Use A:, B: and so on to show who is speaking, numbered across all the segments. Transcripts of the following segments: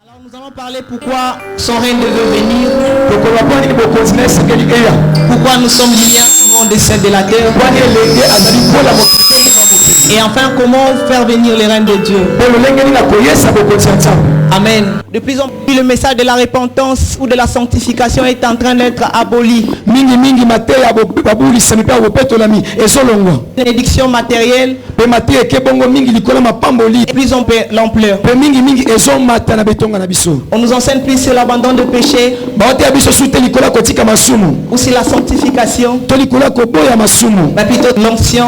A: Alors nous allons parler pourquoi son règne devait venir. Pourquoi nous sommes liés au monde des saints de la terre. Et enfin, comment faire venir les règnes de Dieu. Amen. De plus en plus, le message de la repentance ou de la sanctification est en train d'être aboli. L'édiction matérielle et plus en l'ampleur. On nous enseigne plus sur l'abandon de péché ou sur la sanctification, mais plutôt l'onction,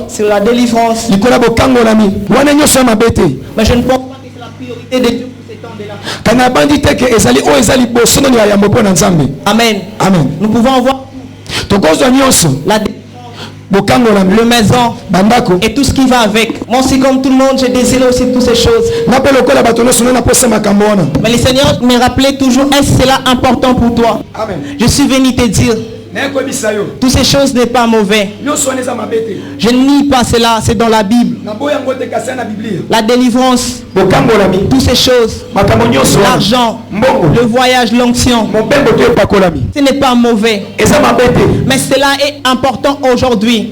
A: sur la délivrance. Mais je ne pense pas que c'est la priorité de Dieu pour ces temps-là. Amen.
B: Amen.
A: Nous pouvons voir la le maison et tout ce qui va avec. Moi aussi, comme tout le monde, j'ai désiré aussi toutes ces choses. Mais le Seigneur me rappelait toujours, est-ce cela important pour toi?
B: Amen.
A: Je suis venu te dire, toutes ces choses n'est pas mauvais. Je ne nie pas cela, c'est dans la Bible. La délivrance, toutes ces choses, l'argent, le voyage, l'onction, ce n'est pas mauvais. Mais cela est important aujourd'hui.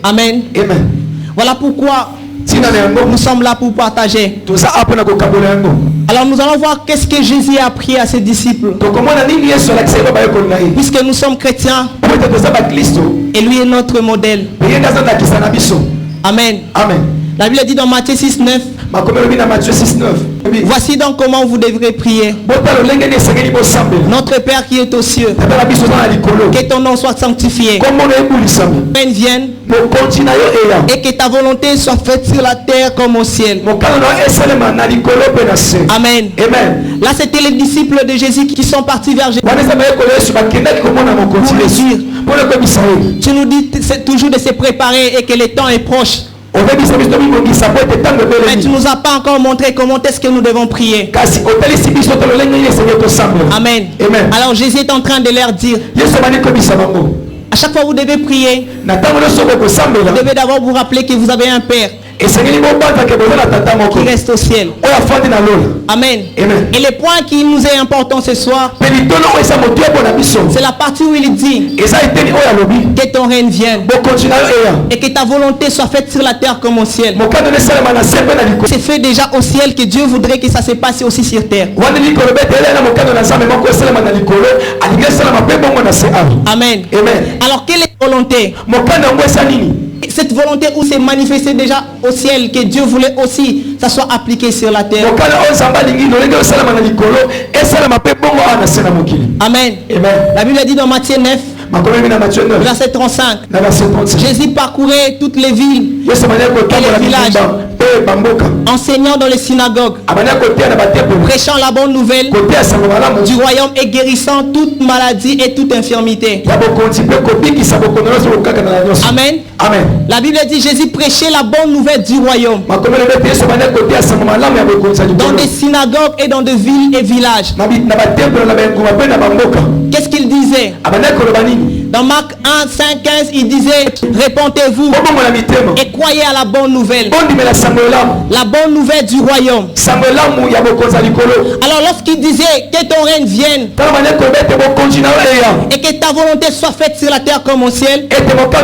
A: Amen. Voilà pourquoi nous sommes là pour partager. Alors nous allons voir qu'est-ce que Jésus a appris à ses disciples. Puisque nous sommes chrétiens et lui est notre modèle. Amen. La Bible dit dans Matthieu 6:9. Voici donc comment vous devrez prier. Notre Père qui est aux cieux, que ton nom soit sanctifié, que ton règne vienne et que ta volonté soit faite sur la terre comme au ciel. Amen. Là c'était les disciples de Jésus qui sont partis vers Jésus. Tu nous dis toujours de se préparer et que le temps est proche. Mais tu nous as pas encore montré comment est-ce que nous devons prier. Amen. Alors Jésus est en train de leur dire, à chaque fois vous devez prier, vous devez d'abord vous rappeler que vous avez un Père qui reste au ciel. Amen. Et le point qui nous est important ce soir, c'est la partie où il dit que ton règne vienne et que ta volonté soit faite sur la terre comme au ciel. C'est fait déjà au ciel, que Dieu voudrait que ça se passe aussi sur terre. Amen. Alors quelle est la volonté? Cette volonté où c'est manifesté déjà au ciel, que Dieu voulait aussi ça soit appliqué sur la terre. Amen. La Bible dit dans Matthieu 9, verset 35, Jésus parcourait toutes les villes et les villages, enseignant dans les synagogues, prêchant la bonne nouvelle du royaume et guérissant toute maladie et toute infirmité. Amen. La Bible dit Jésus prêchait la bonne nouvelle du royaume dans des synagogues et dans des villes et villages. Qu'est-ce qu'il disait? Dans Marc 1, 5, 15, il disait, répentez-vous et croyez à la bonne nouvelle. La bonne nouvelle du royaume. Alors lorsqu'il disait que ton règne vienne et que ta volonté soit faite sur la terre comme au ciel, d'abord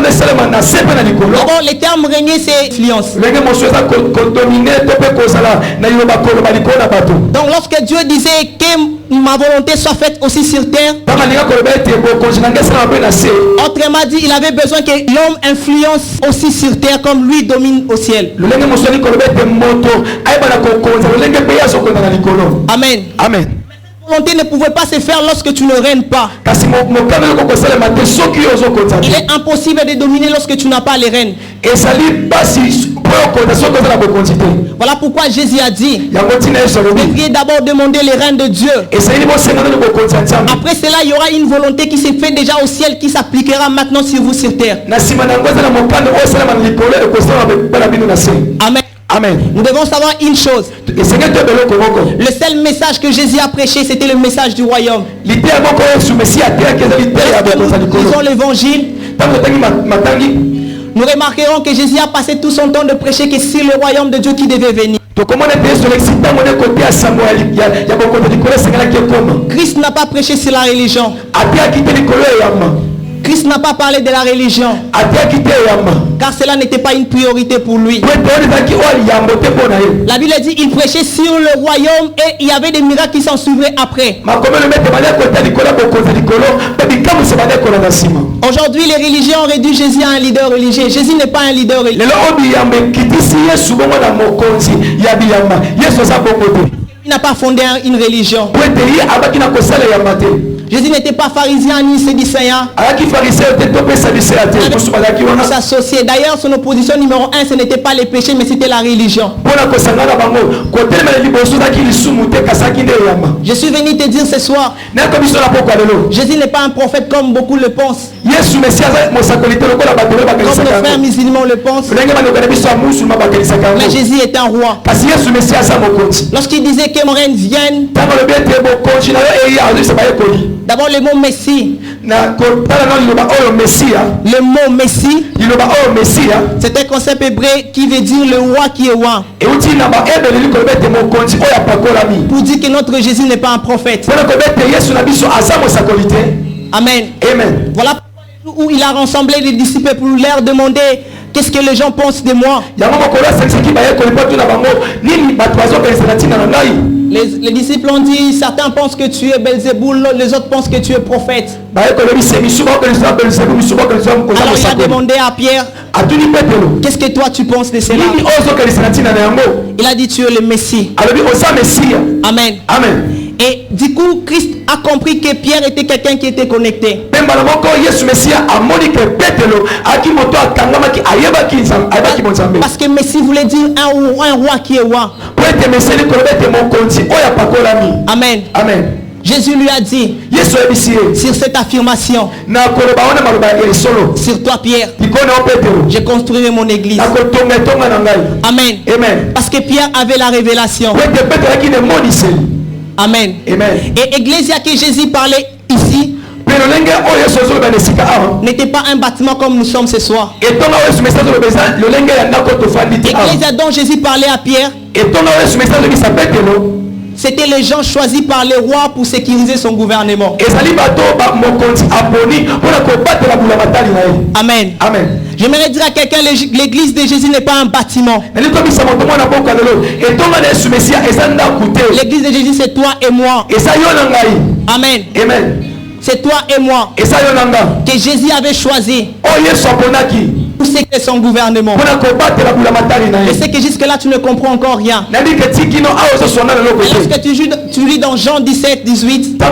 A: le terme régner c'est influence. Donc lorsque Dieu disait que ma volonté soit faite aussi sur terre, autrement dit, il avait besoin que l'homme influence aussi sur terre comme lui domine au ciel. Amen. La volonté ne pouvait pas se faire lorsque tu ne règnes pas. Il est impossible de dominer lorsque tu n'as pas les rênes. Voilà pourquoi Jésus a dit, vous devriez d'abord demander les rênes de Dieu. Après cela, il y aura une volonté qui s'est faite déjà au ciel, qui s'appliquera maintenant sur vous sur terre. Amen. Nous devons savoir une chose. Le seul message que Jésus a prêché, c'était le message du royaume. Nous lisons l'évangile. nous remarquerons que Jésus a passé tout son temps de prêcher que c'est le royaume de Dieu qui devait venir. Christ n'a pas prêché sur la religion. Christ n'a pas parlé de la religion, car cela n'était pas une priorité pour lui. La Bible dit qu'il prêchait sur le royaume et il y avait des miracles qui s'en suivraient après. Aujourd'hui, les religions ont réduit Jésus à un leader religieux. Jésus n'est pas un leader religieux. Il n'a pas fondé une religion. Jésus n'était pas pharisien ni sédicéen. S'associer. D'ailleurs, son opposition numéro 1, ce n'était pas les péchés, mais c'était la religion. Je suis venu te dire ce soir, Jésus n'est pas un prophète comme beaucoup le pensent. Comme nos frères musulmans le pensent. Mais Jésus est un roi. Lorsqu'il disait que mon règne vienne, d'abord le mot Messie. Le mot Messie, c'est un concept hébreu qui veut dire le roi qui est roi. Pour dire que notre Jésus n'est pas un prophète. Amen. Amen. Voilà où il a rassemblé les disciples pour leur demander qu'est-ce que les gens pensent de moi. Les disciples ont dit, certains pensent que tu es Belzéboul, les autres pensent que tu es prophète. Alors il a demandé à Pierre, qu'est-ce que toi tu penses de cela? Il a dit, tu es le Messie. Amen. Amen. Et du coup, Christ a compris que Pierre était quelqu'un qui était connecté. Parce que Messie voulait dire un roi qui est roi. Amen. Amen. Jésus lui a dit, sur cette affirmation, sur toi Pierre, je construirai mon église. Amen. Amen. Parce que Pierre avait la révélation. Amen. Amen. Et Ecclésia que Jésus parlait ici n'était pas un bâtiment comme nous sommes ce soir. Ecclésia dont Jésus parlait à Pierre, c'était les gens choisis par les rois pour sécuriser son gouvernement. Amen. Amen. J'aimerais dire à quelqu'un, l'église de Jésus n'est pas un bâtiment. L'église de Jésus, c'est toi et moi. Amen. Amen. C'est toi et moi que Jésus avait choisi pour sécuriser son gouvernement. Et c'est que jusque là tu ne comprends encore rien. Et lorsque tu lis dans Jean 17, 18,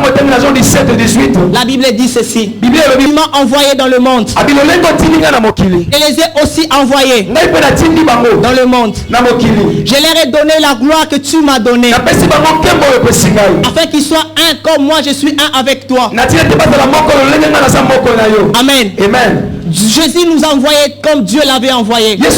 A: la Bible dit ceci: il m'a envoyé dans le monde, et les ai aussi envoyés dans le monde. Je leur ai donné la gloire que tu m'as donnée, afin qu'ils soient un comme moi je suis un avec toi. Amen. Amen. Jésus nous a envoyés comme Dieu l'avait envoyé. Donc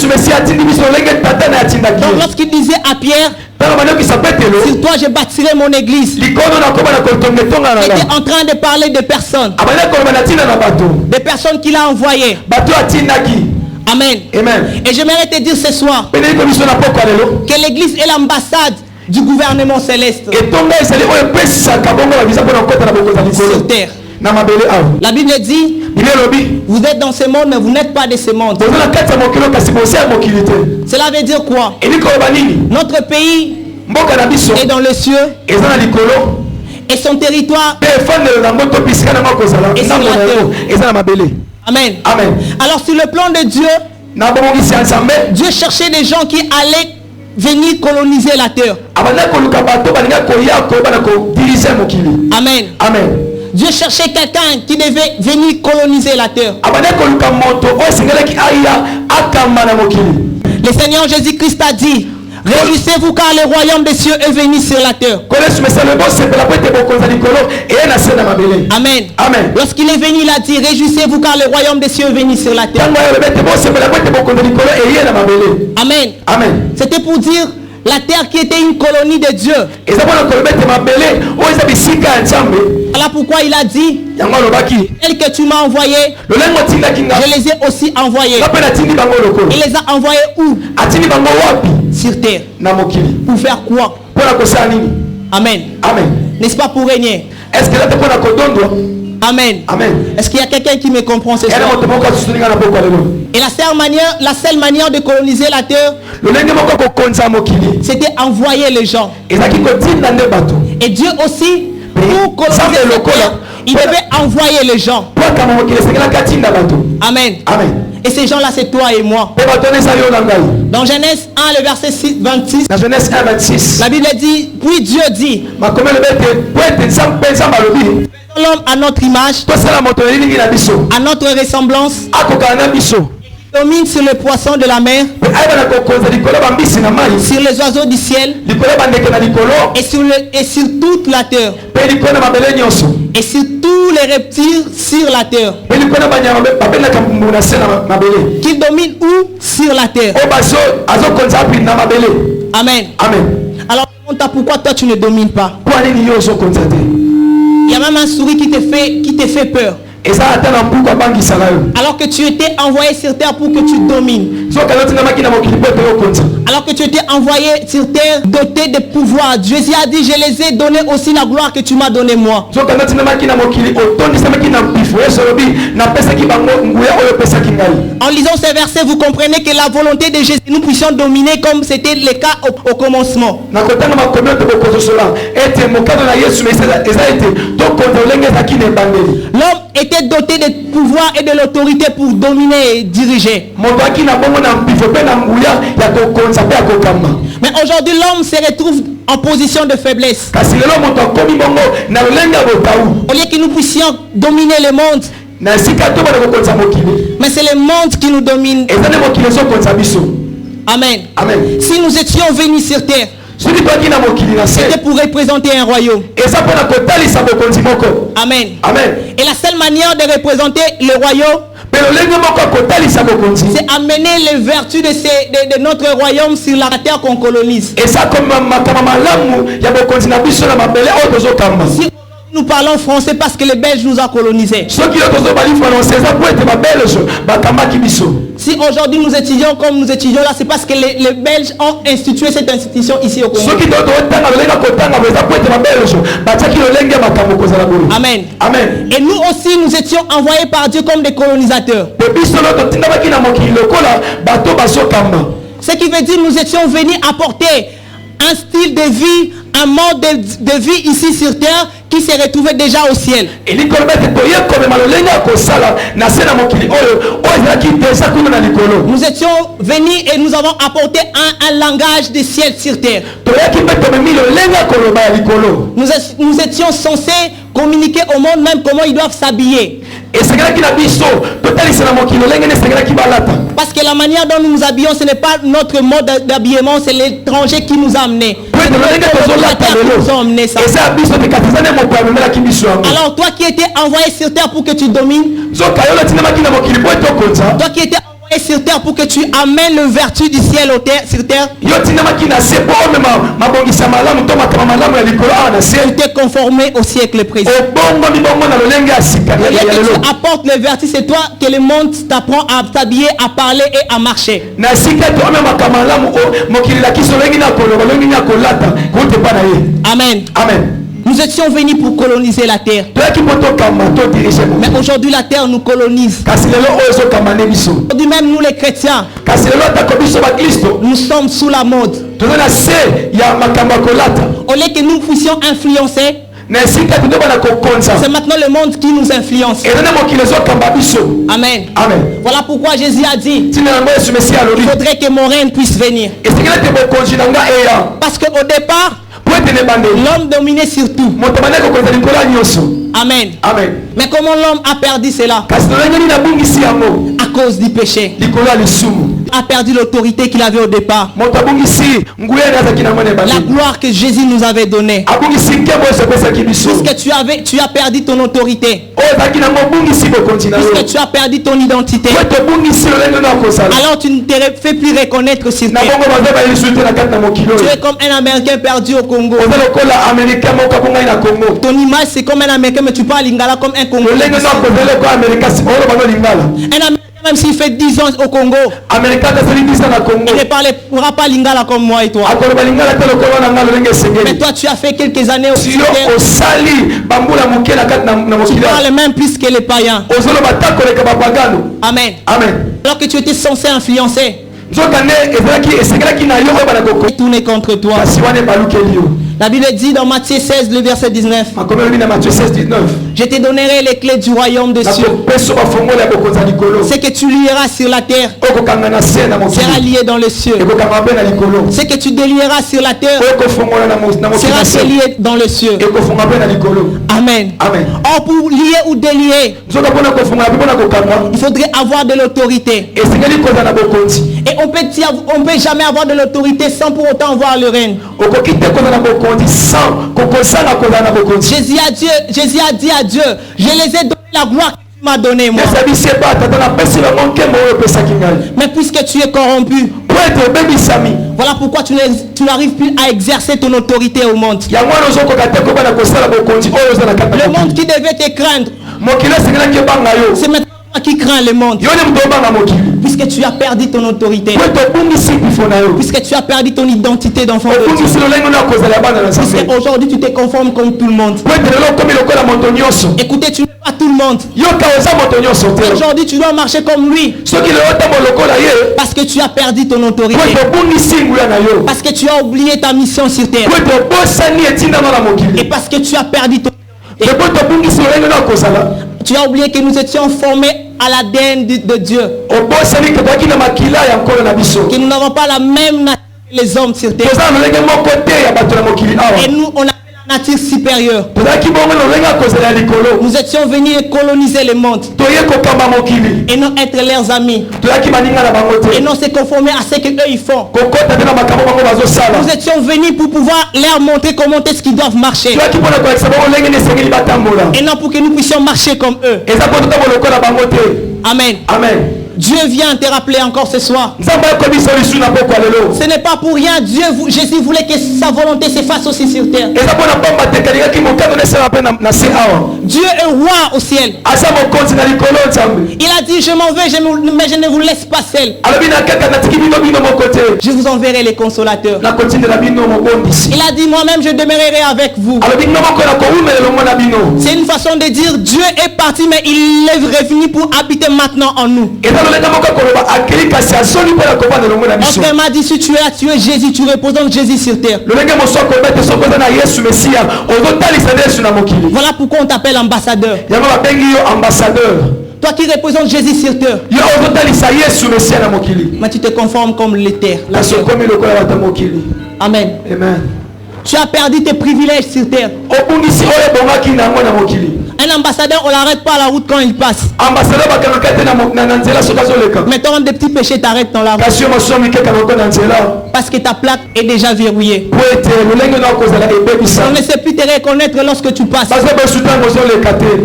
A: lorsqu'il disait à Pierre, sur toi je bâtirai mon église, il était en train de parler de personnes, des personnes qu'il a envoyées. Amen. Amen. Et j'aimerais te dire ce soir que l'église est l'ambassade du gouvernement céleste sur terre. La Bible dit, vous êtes dans ce monde mais vous n'êtes pas de ce monde. Cela veut dire quoi? Notre pays est dans le cieux et son territoire est sur la terre. Amen. Amen. Alors sur le plan de Dieu, Dieu cherchait des gens qui allaient venir coloniser la terre. Amen. Amen. Dieu cherchait quelqu'un qui devait venir coloniser la terre. Le Seigneur Jésus-Christ a dit, réjouissez-vous car le royaume des cieux est venu sur la terre. Amen. Amen. Lorsqu'il est venu, il a dit, réjouissez-vous car le royaume des cieux est venu sur la terre. Amen. Amen. C'était pour dire, La terre qui était une colonie de Dieu. Voilà pourquoi il a dit, tel que tu m'as envoyé, je les ai aussi envoyés. Il les a envoyés où? Sur terre. Pour faire quoi? Amen. N'est-ce pas pour régner? Amen. Est-ce qu'il y a quelqu'un qui me comprend ce soir? Et la seule manière de coloniser la terre, c'était envoyer les gens. Et Dieu aussi, pour coloniser la terre, il devait envoyer les gens. Amen. Et ces gens-là, c'est toi et moi. Dans Genèse 1, le verset 26, la Bible dit, puis Dieu dit, l'homme à notre image, à notre ressemblance, domine sur les poissons de la mer, sur les oiseaux du ciel, et sur toute la terre, et sur tous les reptiles sur la terre. Qu'il domine où? Sur la terre. Amen. Alors, pourquoi toi tu ne domines pas? Il y a même un souris qui te fait peur. Alors que tu étais envoyé sur terre pour que tu domines. Alors que tu étais envoyé sur terre doté de pouvoir. Jésus a dit, je les ai donné aussi la gloire que tu m'as donné moi. En lisant ces versets, vous comprenez que la volonté de Jésus, nous puissions dominer comme c'était le cas au commencement. L'homme était doté de pouvoir et de l'autorité pour dominer et diriger. Mais aujourd'hui, l'homme se retrouve en position de faiblesse. Au lieu que nous puissions dominer le monde, mais c'est le monde qui nous domine. Amen. Si nous étions venus sur terre, c'était pour représenter un royaume. Amen. Et la seule manière de représenter le royaume, c'est amener les vertus de notre royaume sur la terre qu'on colonise. Si nous parlons français parce que les Belges nous ont colonisés. Si aujourd'hui nous étudions comme nous étudions là, c'est parce que les Belges ont institué cette institution ici au Congo. Amen. Et nous aussi nous étions envoyés par Dieu comme des colonisateurs. Ce qui veut dire nous étions venus apporter un style de vie, un mode de vie ici sur terre qui se retrouvait déjà au ciel. Nous étions venus et nous avons apporté un langage de ciel sur terre. Nous étions censés communiquer au monde même comment ils doivent s'habiller. Parce que la manière dont nous nous habillons, ce n'est pas notre mode d'habillement, c'est l'étranger qui nous a amenés. Alors toi qui étais envoyé sur terre pour que tu domines, toi qui étais envoyé sur terre pour que tu amènes le vertu du ciel sur terre, tu t'es conformé au siècle présent. Et tu apportes le vertu, c'est toi que le monde t'apprend à t'habiller, à parler et à marcher. Amen. Nous étions venus pour coloniser la terre. Mais aujourd'hui la terre nous colonise. Aujourd'hui même nous les chrétiens, nous sommes sous la mode. Au lieu que nous puissions influencer, c'est maintenant le monde qui nous influence. Amen. Voilà pourquoi Jésus a dit, il faudrait que mon règne puisse venir. Parce qu'au départ, l'homme dominait sur tout. Amen. Mais comment l'homme a perdu cela? À cause du péché. a perdu l'autorité qu'il avait au départ. La gloire que Jésus nous avait donnée. Puisque tu as perdu ton autorité. Puisque tu as perdu ton identité. Alors tu ne te fais plus reconnaître sur terre. Tu es comme un Américain perdu au Congo. Ton image c'est comme un Américain, mais tu parles lingala comme un Congolais. Un Américain, même s'il fait 10 ans au Congo, il ne parlera pas lingala comme moi et toi. Mais toi tu as fait quelques années au Congo. Tu parles même plus que les païens. Amen. Alors que tu étais censé influencer, tourner contre toi. La Bible dit dans Matthieu 16, le verset 19. Je te donnerai les clés du royaume des cieux. Ce que tu lieras sur la terre sera lié dans les cieux. Ce que tu délieras sur la terre sera délié dans les cieux. Amen. Or pour lier ou délier, il faudrait avoir de l'autorité. Et on peut jamais avoir de l'autorité sans pour autant avoir le règne. Jésus a dit à Dieu, je les ai donné la gloire que tu m'as donnée moi. Mais puisque tu es corrompu, voilà pourquoi tu n'arrives plus à exercer ton autorité au monde. Le monde qui devait te craindre, c'est maintenant qui craint le monde. Puisque tu as perdu ton autorité. Puisque tu as perdu ton identité d'enfant de Dieu. Puisque aujourd'hui tu te conformes comme tout le monde. Écoutez, tu n'es pas tout le monde. Aujourd'hui tu dois marcher comme lui. Parce que tu as perdu ton autorité. Parce que tu as oublié ta mission sur terre. Et parce que tu as perdu ton autorité. Tu as oublié que nous étions formés à l'ADN de Dieu. Que nous n'avons pas la même nature que les hommes sur terre. Et nous, on a la nature supérieure. Nous étions venus coloniser le monde. Et non être leurs amis. Et non se conformer à ce qu'eux ils font. Nous étions venus pour pouvoir leur montrer comment est-ce qu'ils doivent marcher. Et non pour que nous puissions marcher comme eux. Amen. Dieu vient te rappeler encore ce soir. Ce n'est pas pour rien. Jésus voulait que sa volonté s'efface aussi sur terre. Dieu est roi au ciel. Il a dit je m'en vais mais je ne vous laisse pas seul. Je vous enverrai les consolateurs. Il a dit moi-même je demeurerai avec vous. C'est une façon de dire Dieu est parti mais il est revenu pour habiter maintenant en nous. On m'a dit si tu es là, tu es Jésus, tu représentes Jésus sur terre. Voilà pourquoi on t'appelle ambassadeur. Toi qui représentes Jésus sur terre. Mais tu te conformes comme l'éther. Amen. Tu as perdu tes privilèges sur terre. Un ambassadeur, on l'arrête pas à la route quand il passe. Mais toi, des petits péchés t'arrêtent dans la route. Parce que ta plaque est déjà verrouillée. On ne sait plus te reconnaître lorsque tu passes.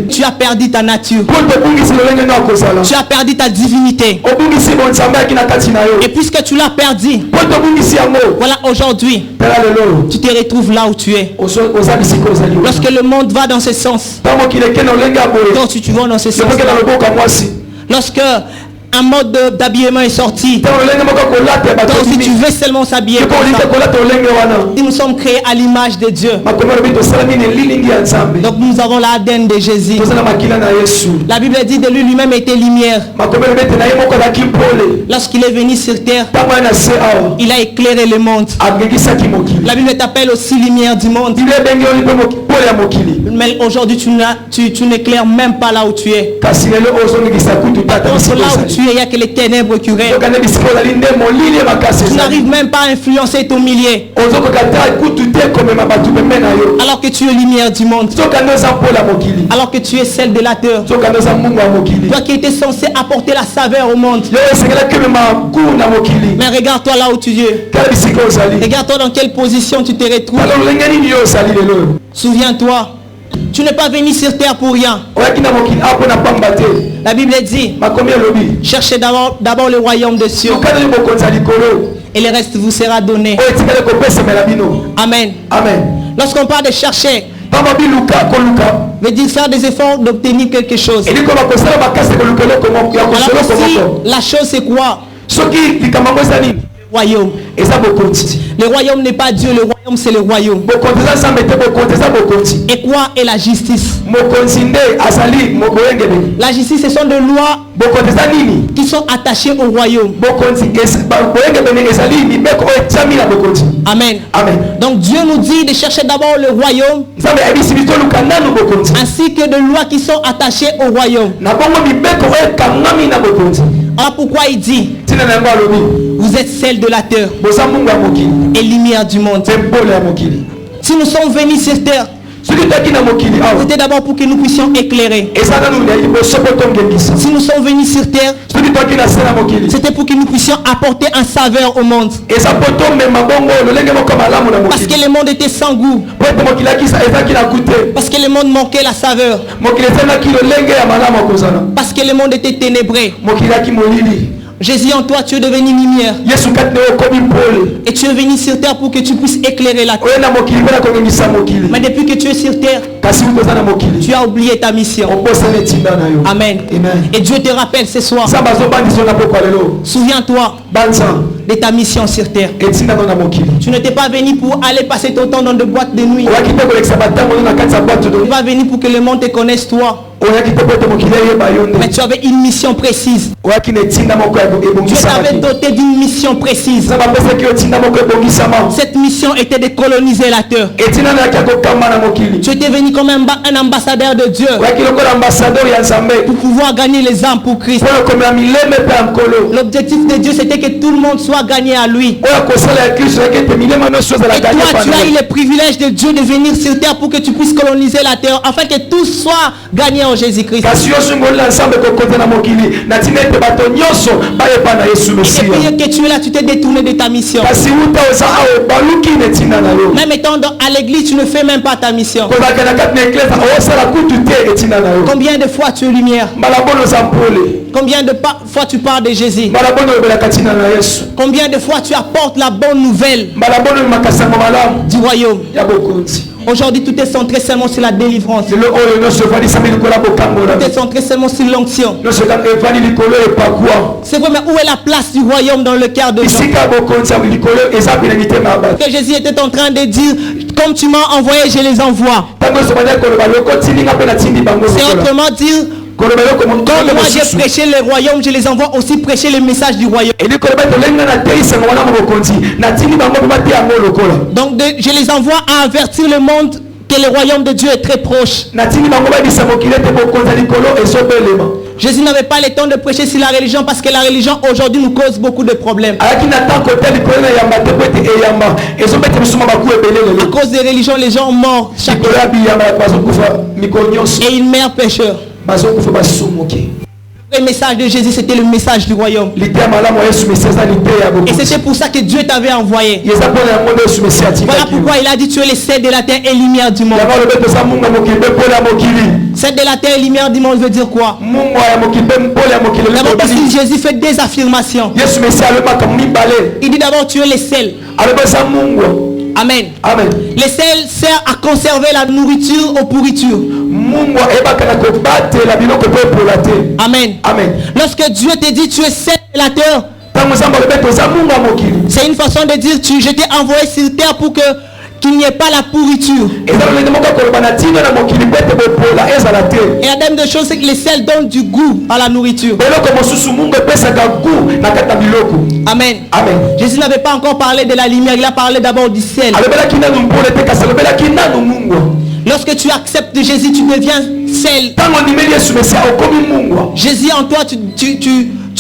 A: Tu as perdu ta nature. Tu as perdu ta divinité. Et puisque tu l'as perdu, voilà aujourd'hui, tu te retrouves là où tu es. Lorsque le monde va dans ce sens, donc tu vas dans ce sens. Lorsque un mode d'habillement est sorti, donc si tu veux seulement s'habiller comme ça, si nous sommes créés à l'image de Dieu, donc nous avons l'ADN de Jésus. La Bible dit de lui, lui-même était lumière. Lorsqu'il est venu sur terre, il a éclairé le monde. La Bible t'appelle aussi lumière du monde. Mais aujourd'hui tu n'éclaires même pas là où tu es. Là où tu tu es, il n'y a que les ténèbres qui règnent. Tu n'arrives même pas à influencer ton millier. Alors que tu es lumière du monde. Alors que tu es celle de la terre. Toi qui étais censé apporter la saveur au monde. Mais regarde-toi là où tu es. Regarde-toi dans quelle position tu te retrouves. Souviens-toi, tu n'es pas venu sur terre pour rien. La Bible dit, cherchez d'abord le royaume des cieux et le reste vous sera donné. Amen. Lorsqu'on parle de chercher, veut dire faire des efforts d'obtenir quelque chose. Alors si la chose c'est quoi? Royaume. Le royaume n'est pas Dieu, le royaume c'est le royaume. Et quoi est la justice? La justice, ce sont des lois qui sont attachées au royaume. Amen. Donc Dieu nous dit de chercher d'abord le royaume ainsi que des lois qui sont attachées au royaume. Alors pourquoi il dit vous êtes celle de la terre et lumière du monde. Si nous sommes venus sur terre, c'était d'abord pour que nous puissions éclairer. Si nous sommes venus sur terre, c'était pour que nous puissions apporter un saveur au monde. Parce que le monde était sans goût. Parce que le monde manquait la saveur. Parce que le monde était ténébré. Jésus, en toi, tu es devenu lumière. Et tu es venu sur terre pour que tu puisses éclairer la terre. Mais depuis que tu es sur terre, tu as oublié ta mission. Amen. Et Dieu te rappelle ce soir. Souviens-toi de ta mission sur terre. Tu n'étais pas venu pour aller passer ton temps dans des boîtes de nuit. Tu vas venir pour que le monde te connaisse toi. Mais tu avais une mission précise. Tu t'avais doté d'une mission précise. Cette mission était de coloniser la terre. Tu étais venu comme un ambassadeur de Dieu pour pouvoir gagner les âmes pour Christ. L'objectif de Dieu, c'était que tout le monde soit gagné à lui. Et toi, tu as eu le privilège de Dieu de venir sur terre pour que tu puisses coloniser la terre afin que tout soit gagné en Jésus-Christ. Et depuis que tu es là, tu t'es détourné de ta mission. Même étant à l'église, tu ne fais même pas ta mission. Combien de fois tu es lumière? Combien de fois tu parles de Jésus? Combien de fois tu apportes la bonne nouvelle du royaume? Aujourd'hui, tout est centré seulement sur la délivrance. Tout est centré seulement sur l'onction. C'est vrai, mais où est la place du royaume dans le cœur de gens? Que Jésus était en train de dire, comme tu m'as envoyé, je les envoie. C'est autrement dire, comme moi j'ai prêché le royaume, je les envoie aussi prêcher le message du royaume. Donc je les envoie à avertir le monde que le royaume de Dieu est très proche. Jésus n'avait pas le temps de prêcher sur la religion parce que la religion aujourd'hui nous cause beaucoup de problèmes. À cause des religions, les gens meurent chaque jour. Et ils meurent pécheurs. Le message de Jésus, c'était le message du royaume. Et c'était pour ça que Dieu t'avait envoyé. Voilà pourquoi il a dit, tu es le sel de la terre et lumière du monde. Sel de la terre et lumière du monde veut dire quoi? D'abord parce que Jésus fait des affirmations. Il dit d'abord, tu es le sel. Amen. Le sel sert à conserver la nourriture aux pourritures. Amen. Lorsque Dieu te dit tu es sel de la terre, c'est une façon de dire je t'ai envoyé sur terre pour que qu'il n'y ait pas la pourriture. Et la deuxième des choses, c'est que les sels donnent du goût à la nourriture. Amen. Jésus n'avait pas encore parlé de la lumière, il a parlé d'abord du sel. Lorsque tu acceptes Jésus, tu deviens sel. Jésus en toi, tu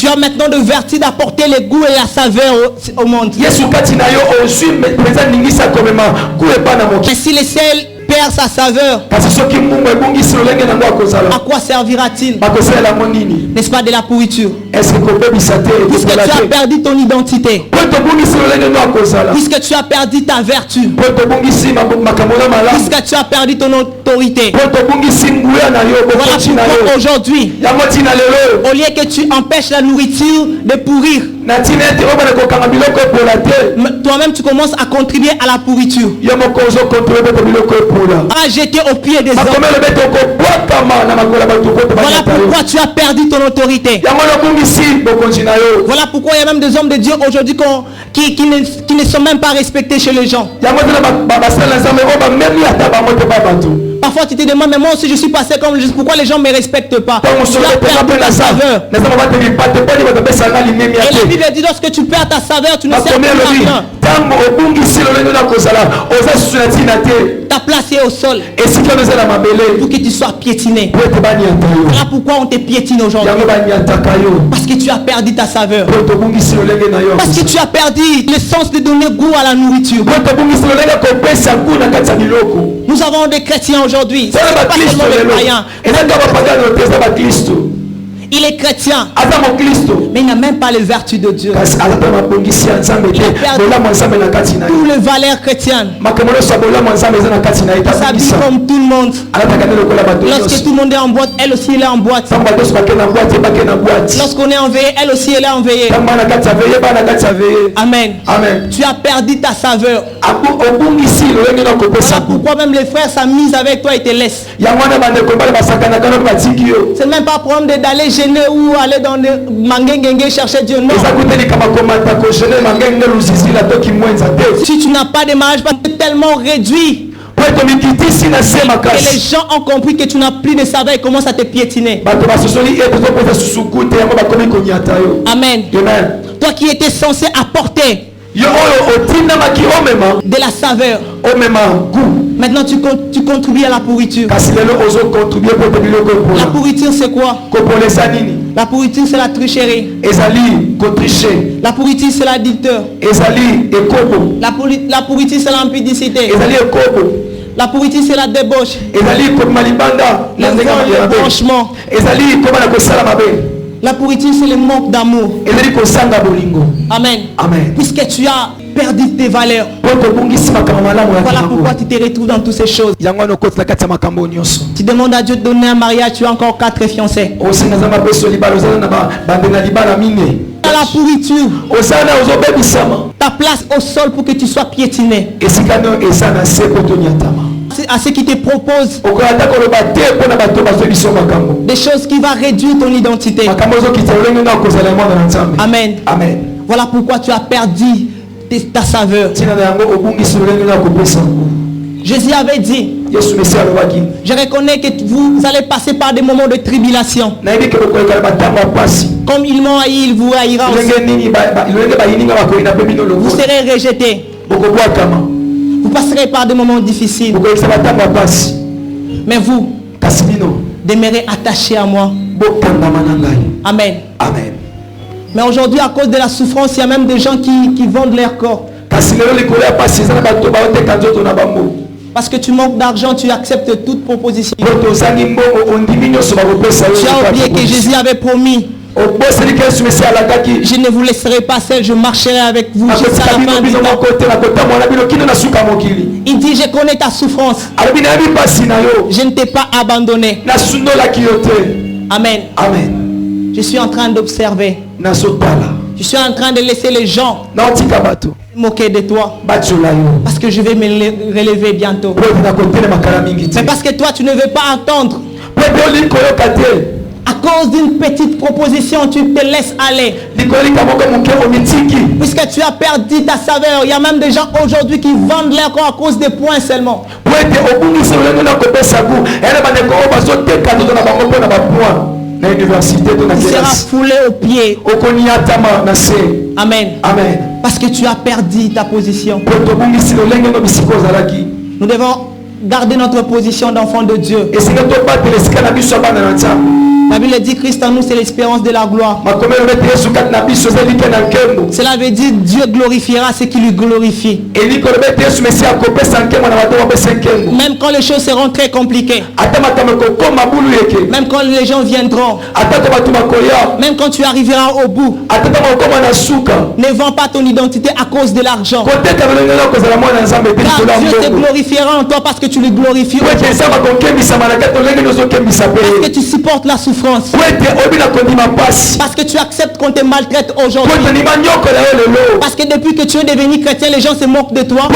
A: Tu as maintenant de vertu d'apporter les goûts et la saveur au monde. Ainsi les sels perd sa saveur. À quoi servira-t-il? N'est-ce pas de la pourriture? Puisque tu as perdu ton identité, puisque tu as perdu ta vertu, puisque tu as perdu ton autorité, voilà pourquoi aujourd'hui, au lieu que tu empêches la nourriture de pourrir, toi-même tu commences à contribuer à la pourriture, à jeter au pied des hommes. Voilà pourquoi tu as perdu ton autorité. Voilà pourquoi il y a même des hommes de Dieu aujourd'hui qui ne sont même pas respectés chez les gens. Parfois tu te demandes, mais moi aussi je suis passé comme Jésus, pourquoi les gens ne me respectent pas? Tu as perdu ta saveur. Et la Bible dit, lorsque tu perds ta saveur, tu ne sers plus à rien. Ta place est au sol pour que tu sois piétiné. Voilà pourquoi on te piétine aujourd'hui. Parce que tu as perdu ta saveur. Parce que tu as perdu le sens de donner goût à la nourriture. Nous avons des chrétiens aujourd'hui. Ce n'est pas seulement des croyants. Il est chrétien, mais il n'a même pas les vertus de Dieu. Il a perdu toutes les valeurs chrétiennes. Il s'habille comme tout le monde. Lorsque tout le monde est en boîte, elle aussi elle est en boîte. Lorsqu'on est en veillée, elle aussi elle est en veillée. Amen. Amen. Tu as perdu ta saveur. Voilà pourquoi même les frères s'amusent avec toi et te laissent. C'est même pas problème d'aller gêner ou aller dans le mangengenge chercher Dieu. Non. Si tu n'as pas de mariage, tu es tellement réduit que les gens ont compris que tu n'as plus de saveur et commencent à te piétiner. Amen. Toi qui étais censé apporter de la saveur, maintenant tu contribues à la pourriture. La pourriture c'est quoi? La pourriture c'est la tricherie. La pourriture c'est l'adultère. La pourriture c'est l'impudicité. La pourriture c'est la débauche. Le branchement. La pourriture c'est le manque d'amour. Amen. Amen. Puisque tu as perdu tes valeurs, voilà pourquoi tu te retrouves dans toutes ces choses. Tu demandes à Dieu de donner un mariage, tu as encore 4 fiancés. Dans la pourriture, ta place au sol pour que tu sois piétiné. À ce qui te propose des choses qui vont réduire ton identité. Amen. Amen. Voilà pourquoi tu as perdu ta saveur. Jésus avait dit, je reconnais que vous allez passer par des moments de tribulation. Comme ils m'ont haï, il vous haïra aussi. Vous serez rejetés. Vous passerez par des moments difficiles. Mais vous demeurez attachés à moi. Amen. Amen. Mais aujourd'hui, à cause de la souffrance, il y a même des gens qui vendent leur corps. Parce que tu manques d'argent, tu acceptes toute proposition. Tu as oublié que Jésus avait promis, je ne vous laisserai pas seul, je marcherai avec vous jusqu'à la fin du temps. Il dit, je connais ta souffrance. Je ne t'ai pas abandonné. Amen. Amen. Je suis en train d'observer. Je suis en train de laisser les gens moquer de toi. Parce que je vais me relever bientôt. Mais parce que toi tu ne veux pas entendre. À cause d'une petite proposition, tu te laisses aller. Puisque tu as perdu ta saveur. Il y a même des gens aujourd'hui qui vendent leur corps à cause des points seulement. Tu seras foulé aux pieds. Amen. Amen. Parce que tu as perdu ta position. Nous devons garder notre position d'enfant de Dieu. La Bible dit Christ en nous, c'est l'espérance de la gloire. Cela veut dire Dieu glorifiera ceux qui lui glorifient. Même quand les choses seront très compliquées. Même quand les gens viendront. Même quand tu arriveras au bout. Ne vends pas ton identité à cause de l'argent. Car Dieu te glorifiera en toi parce que tu le glorifies. Parce que tu supportes la souffrance. Parce que tu acceptes qu'on te maltraite aujourd'hui. Parce que depuis que tu es devenu chrétien, les gens se moquent de toi.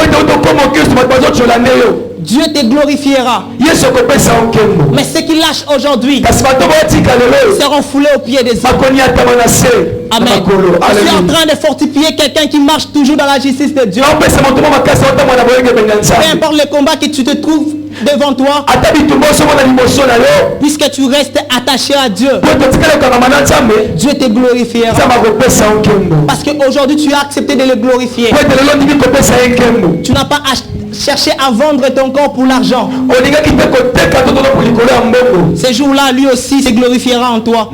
A: Dieu te glorifiera. Mais ceux qui lâchent aujourd'hui seront foulés aux pieds des hommes. Amen. Je suis en train de fortifier quelqu'un qui marche toujours dans la justice de Dieu. Peu importe le combat que tu te trouves devant toi, puisque tu restes attaché à Dieu, Dieu te glorifiera. Parce qu'aujourd'hui tu as accepté de le glorifier. Tu n'as pas cherché à vendre ton corps pour l'argent. Ce jour-là, lui aussi se glorifiera en toi.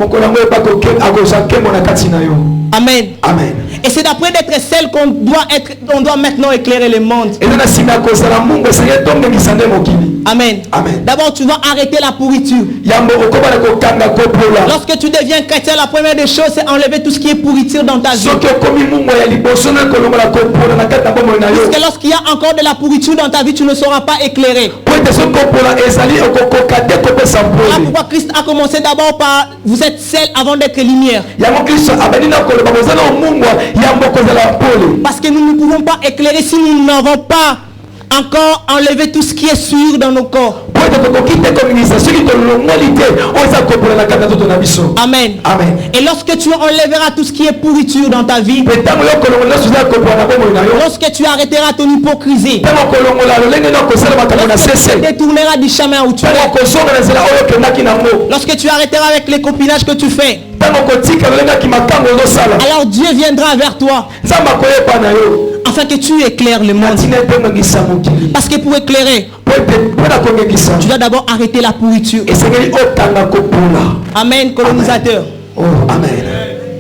A: Amen. Amen. Et c'est d'après d'être celle qu'on doit être, on doit maintenant éclairer le monde. Amen. Amen. D'abord, tu vas arrêter la pourriture. Lorsque tu deviens chrétien, la première des choses, c'est enlever tout ce qui est pourriture dans ta vie. Parce que lorsqu'il y a encore de la pourriture dans ta vie, tu ne seras pas éclairé. Voilà pourquoi Christ a commencé d'abord par vous êtes sel avant d'être lumière. Parce que nous ne pouvons pas éclairer si nous n'avons pas encore enlevé tout ce qui est sûr dans nos corps. Amen. Amen. Et lorsque tu enlèveras tout ce qui est pourriture dans ta vie, lorsque tu arrêteras ton hypocrisie, lorsque tu te détourneras du chemin où tu es, lorsque tu arrêteras avec les copinages que tu fais, alors Dieu viendra vers toi afin que tu éclaires le monde. Parce que pour éclairer, tu dois d'abord arrêter la pourriture. Amen, colonisateur.
B: Oh, amen.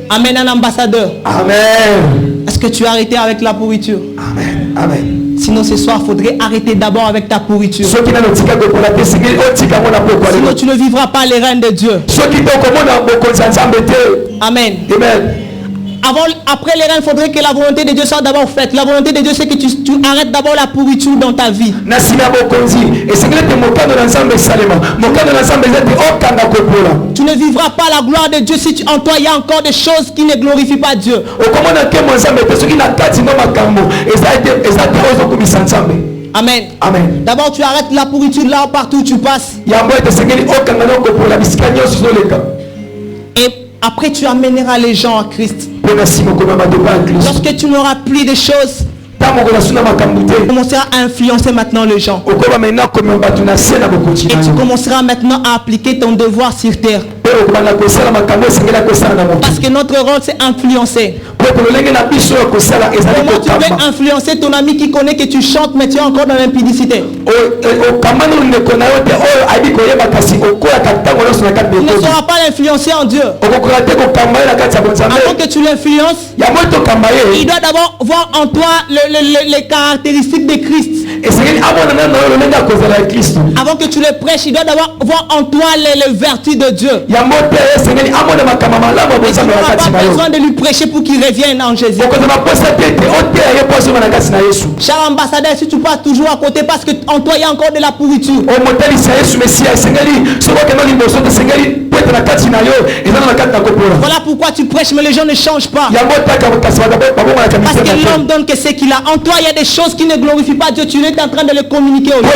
A: Amen, un ambassadeur.
B: Amen.
A: Est-ce que tu as arrêté avec la pourriture?
B: Amen. Amen.
A: Sinon ce soir, il faudrait arrêter d'abord avec ta pourriture. Sinon tu ne vivras pas les règnes de Dieu. Amen.
B: Amen.
A: Après les reins, il faudrait que la volonté de Dieu soit d'abord faite. La volonté de Dieu, c'est que tu arrêtes d'abord la pourriture dans ta vie. Tu ne vivras pas la gloire de Dieu si en toi il y a encore des choses qui ne glorifient pas Dieu. Amen.
B: Amen.
A: D'abord tu arrêtes la pourriture là partout où tu passes. Et après tu amèneras les gens à Christ. Lorsque tu n'auras plus de choses, tu commenceras à influencer maintenant les gens. Et tu commenceras maintenant à appliquer ton devoir sur terre. Parce que notre rôle c'est influencer. Comment tu peux influencer ton ami qui connaît que tu chantes mais tu es encore dans l'impudicité? Tu ne sauras pas l'influencer en Dieu. Avant que tu l'influences, il doit d'abord voir en toi les caractéristiques de Christ. Avant que tu le prêches, il doit d'abord voir en toi les vertus de Dieu. Tu n'auras pas besoin de lui prêcher pour qu'il revienne en Jésus. Cher ambassadeur, si tu passes toujours à côté parce qu'en toi il y a encore de la pourriture. Voilà pourquoi tu prêches mais les gens ne changent pas. Parce que l'homme donne que ce qu'il a. En toi il y a des choses qui ne glorifient pas Dieu. Tu es en train de le communiquer aux gens.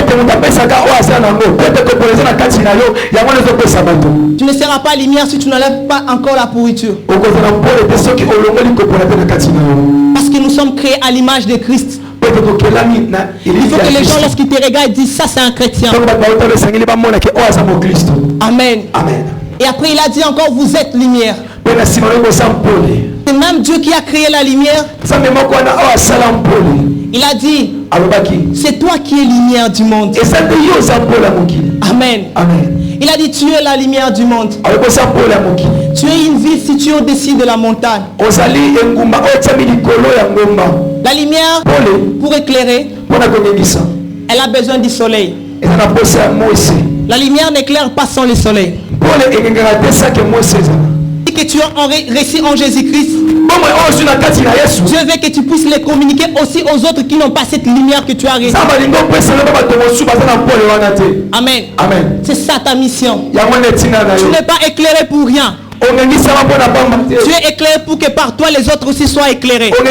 A: Tu ne seras pas lumière si tu n'enlèves pas encore la pourriture. Parce que nous sommes créés à l'image de Christ. Il faut que les gens lorsqu'ils te regardent disent ça c'est un chrétien. Amen.
B: Amen.
A: Et après il a dit encore vous êtes lumière. C'est même Dieu qui a créé la lumière. Il a dit c'est toi qui es lumière du monde.
B: Amen.
A: Amen. Il a dit tu es la lumière du monde. Tu es une ville située au-dessus de la montagne. La lumière, pour éclairer, elle a besoin du soleil. La lumière n'éclaire pas sans le soleil. Que tu as réussi en Jésus-Christ, Dieu veut que tu puisses les communiquer aussi aux autres qui n'ont pas cette lumière que tu as reçue. Amen. Amen. C'est ça ta mission. Tu n'es pas éclairé pour rien. Tu es éclairé pour que par toi les autres aussi soient éclairés. Parce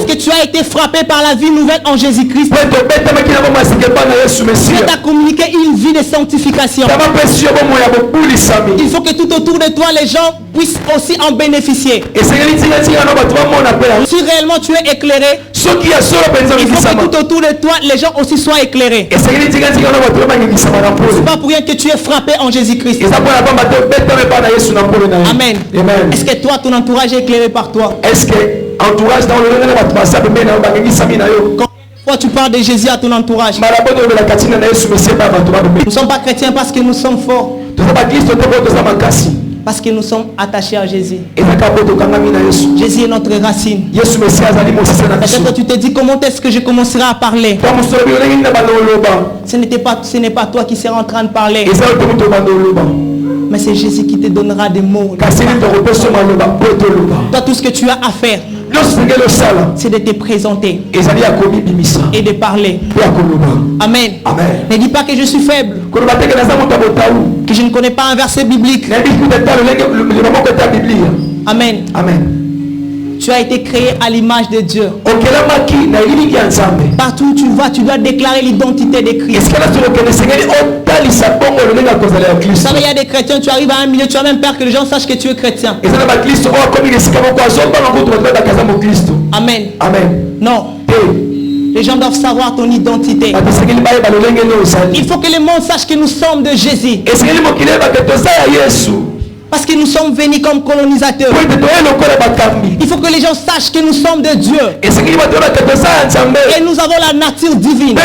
A: que tu as été frappé par la vie nouvelle en Jésus-Christ. Dieu t'a communiqué une vie de sanctification. Il faut que tout autour de toi les gens puissent aussi en bénéficier. Si réellement tu es éclairé, il faut que tout autour de toi les gens aussi soient éclairés. C'est pas pour rien que tu es frappé en Jésus-Christ. Amen. Est-ce que toi, ton entourage est éclairé par toi?
B: Est-ce que entourage dans le
A: quand tu parles de Jésus à ton entourage? Nous ne sommes pas chrétiens parce que nous sommes forts. Parce que nous sommes attachés à Jésus. Jésus est notre racine. Peut-être tu te dis comment est-ce que je commencerai à parler. Ce n'est pas toi qui seras en train de parler. Mais c'est Jésus qui te donnera des mots. Toi, tout ce que tu as à faire, c'est de te présenter et de parler. Amen. Ne dis pas que je suis faible, que je ne connais pas un verset biblique. Amen. Amen. Tu as été créé à l'image de Dieu. Partout où tu vas, tu dois déclarer l'identité de Christ. Vous savez, il y a des chrétiens, tu arrives à un milieu, tu as même peur que les gens sachent que tu es chrétien. Amen. Amen. Non. Les gens doivent savoir ton identité. Il faut que le monde sache que nous sommes de Jésus. Parce que nous sommes venus comme colonisateurs. Il faut que les gens sachent que nous sommes de Dieu. Et nous avons la nature divine.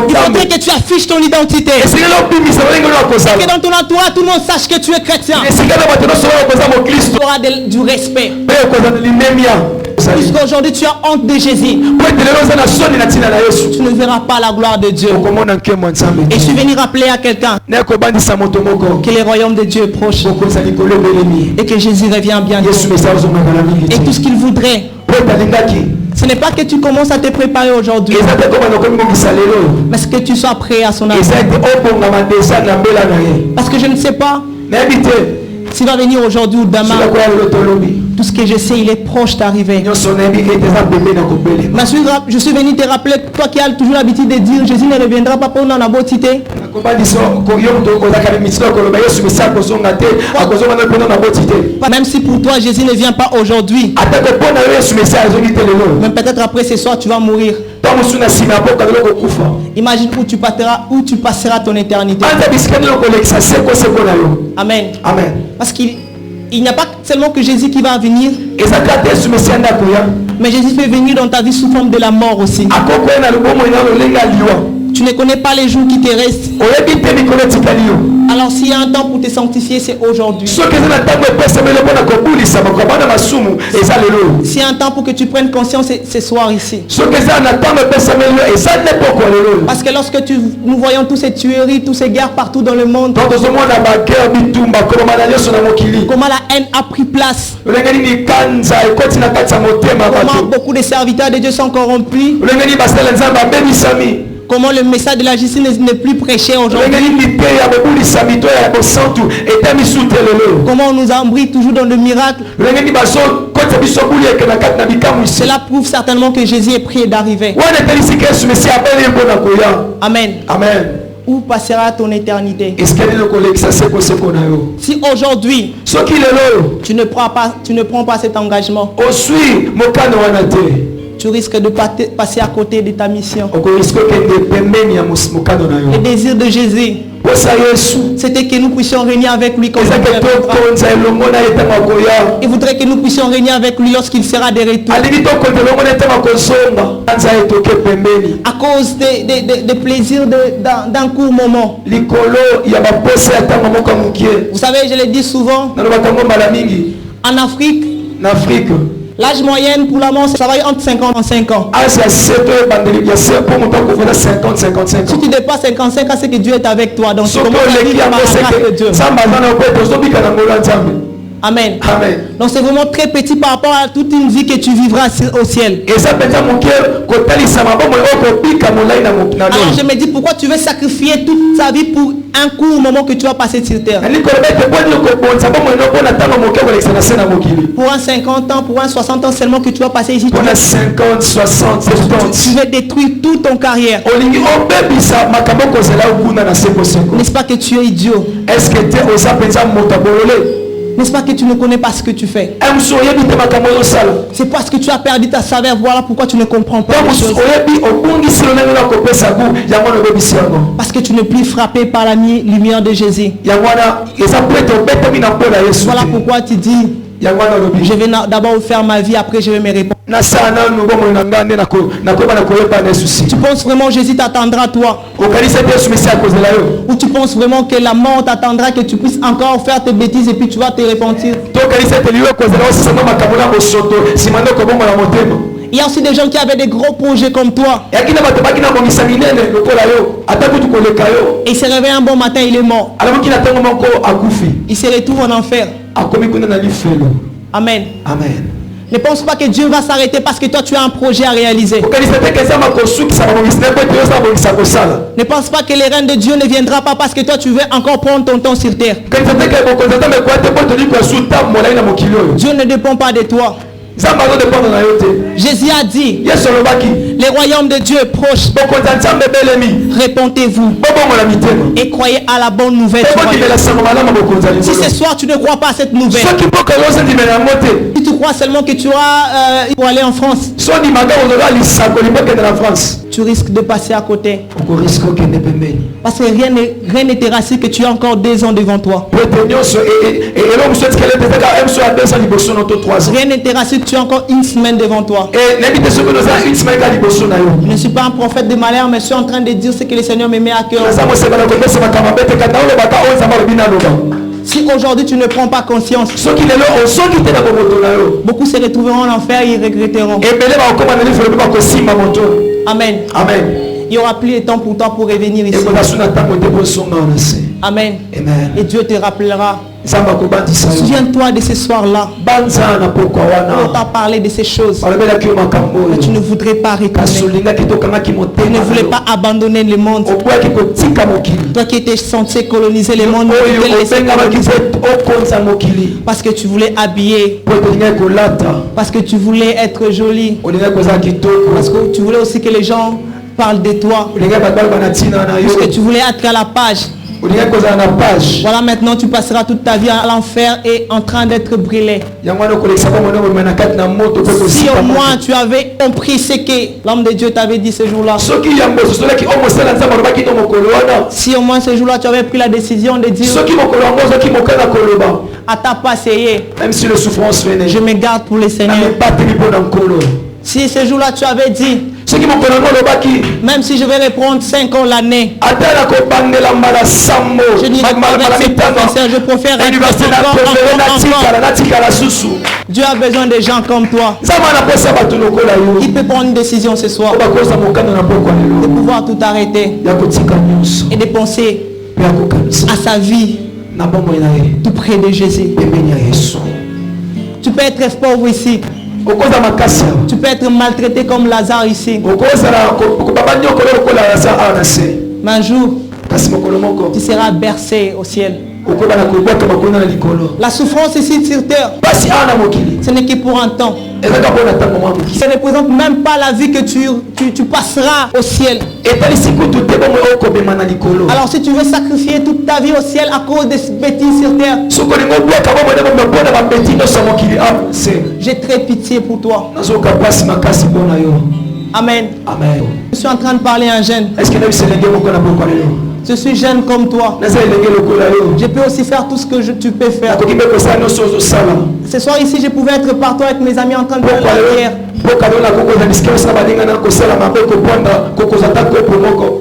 A: Il faudrait que tu affiches ton identité. Que dans ton entourage, tout le monde sache que tu es chrétien. Tu auras du respect. Puisqu'aujourd'hui tu as honte de Jésus, tu ne verras pas la gloire de Dieu. Et je suis venu rappeler à quelqu'un que le royaume de Dieu est proche et que Jésus revient bientôt. Et tout ce qu'il voudrait, ce n'est pas que tu commences à te préparer aujourd'hui, mais que tu sois prêt à son arrivée. Parce que je ne sais pas s'il va venir aujourd'hui ou demain. Tout ce que je sais, il est proche d'arriver. Je suis venu te rappeler, toi qui as toujours l'habitude de dire Jésus ne reviendra pas pour nous en abotité. Même si pour toi Jésus ne vient pas aujourd'hui, mais peut-être après ce soir tu vas mourir. Imagine où tu passeras ton éternité. Amen. Amen. Parce qu'il n'y a pas seulement que Jésus qui va venir, mais Jésus fait venir dans ta vie sous forme de la mort aussi. Tu ne connais pas les jours qui te restent. Alors s'il y a un temps pour te sanctifier, c'est aujourd'hui. S'il y a un temps pour que tu prennes conscience, c'est ce soir ici. Parce que lorsque nous voyons toutes ces tueries, toutes ces guerres partout dans le monde, comment la haine a pris place, comment beaucoup de serviteurs de Dieu sont corrompus, comment le message de la justice n'est plus prêché aujourd'hui. Comment on nous embride toujours dans le miracle. Cela prouve certainement que Jésus est prêt d'arriver. Amen. Amen. Où passera ton éternité? Si aujourd'hui tu ne prends pas cet engagement, tu risques de passer à côté de ta mission. Le désir de Jésus, c'était que nous puissions régner avec lui comme il voudrait que nous puissions régner avec lui lorsqu'il sera de retour. À cause des plaisirs d'un court moment. Vous savez, je le dis souvent, en Afrique, l'âge moyen pour la mort, ça va entre 50 et 5 ans. Si tu dépasses 55 ans, c'est que Dieu est avec toi. Donc, comment vivre par la grâce de Dieu. Amen. Amen. Donc c'est vraiment très petit par rapport à toute une vie que tu vivras au ciel. Alors je me dis, pourquoi tu veux sacrifier toute ta vie pour un court moment que tu vas passer sur terre? Pour un 50 ans, pour un 60 ans seulement que tu vas passer ici.
B: Pour un 50, 60, 70.
A: Tu veux détruire toute ton carrière. N'est-ce pas que tu es idiot? Est-ce que tu es N'est-ce pas que tu ne connais pas ce que tu fais? C'est parce que tu as perdu ta saveur. Voilà pourquoi tu ne comprends pas les choses. Parce que tu n'es plus frappé par la lumière de Jésus. Voilà pourquoi tu dis, je vais d'abord faire ma vie, après je vais me répondre. Tu penses vraiment Jésus t'attendra toi? Ou tu penses vraiment que la mort t'attendra, que tu puisses encore faire tes bêtises et puis tu vas te repentir? Il y a aussi des gens qui avaient des gros projets comme toi. Et il se réveille un bon matin, il est mort. Il se retrouve en enfer. Amen. Amen. Ne pense pas que Dieu va s'arrêter parce que toi tu as un projet à réaliser. Ne pense pas que les règnes de Dieu ne viendra pas parce que toi tu veux encore prendre ton temps sur terre. Dieu ne dépend pas de toi. Jésus a dit, le royaume de Dieu est proche. Répondez-vous et croyez à la bonne nouvelle. Si ce soir tu ne crois pas à cette nouvelle, si tu crois seulement que tu auras pour aller en France, tu risques de passer à côté. Parce que rien ne te rassure que tu as encore 2 ans devant toi. Rien ne te rassure que tu as encore une semaine devant toi. Je ne suis pas un prophète de malheur, mais je suis en train de dire ce que le Seigneur me met à cœur. Si aujourd'hui tu ne prends pas conscience, beaucoup se retrouveront en enfer et ils regretteront. Amen. Amen. Il n'y aura plus de temps pour toi pour revenir ici. Amen. Amen. Et Dieu te rappellera. Souviens-toi de ce soir-là. On t'a parlé de ces choses. Mais tu ne voudrais pas retourner. Tu ne voulais pas abandonner le monde. Toi qui étais censé coloniser le monde, parce que tu voulais habiller. Parce que tu voulais être joli. Parce que tu voulais aussi que les gens parlent de toi. Parce que tu voulais être à la page. Voilà, maintenant tu passeras toute ta vie à l'enfer et en train d'être brûlé. Si au moins tu avais compris ce que l'homme de Dieu t'avait dit ce jour-là. Si au moins ce jour-là tu avais pris la décision de dire à ta passée, même si les souffrances venaient, je me garde pour le Seigneur. Si ce jour-là tu avais dit, même si je vais reprendre 5 ans l'année, je n'irai pas avec ces professeurs, je préfère encore. Dieu a besoin de gens comme toi. Il peut prendre une décision ce soir de pouvoir tout arrêter et de penser à sa vie tout près de Jésus. Tu peux être pauvre ici. Tu peux être maltraité comme Lazare ici. Mais un jour, tu seras bercé au ciel. La souffrance ici sur terre, ce n'est que pour un temps. Ça ne représente même pas la vie que tu passeras au ciel. Alors si tu veux sacrifier toute ta vie au ciel à cause des bêtises sur terre, j'ai très pitié pour toi. Amen. Amen. Je suis en train de parler à un jeune. Je suis jeune comme toi. Je peux aussi faire tout ce que tu peux faire. Ce soir ici, je pouvais être partout avec mes amis en train de faire la prière.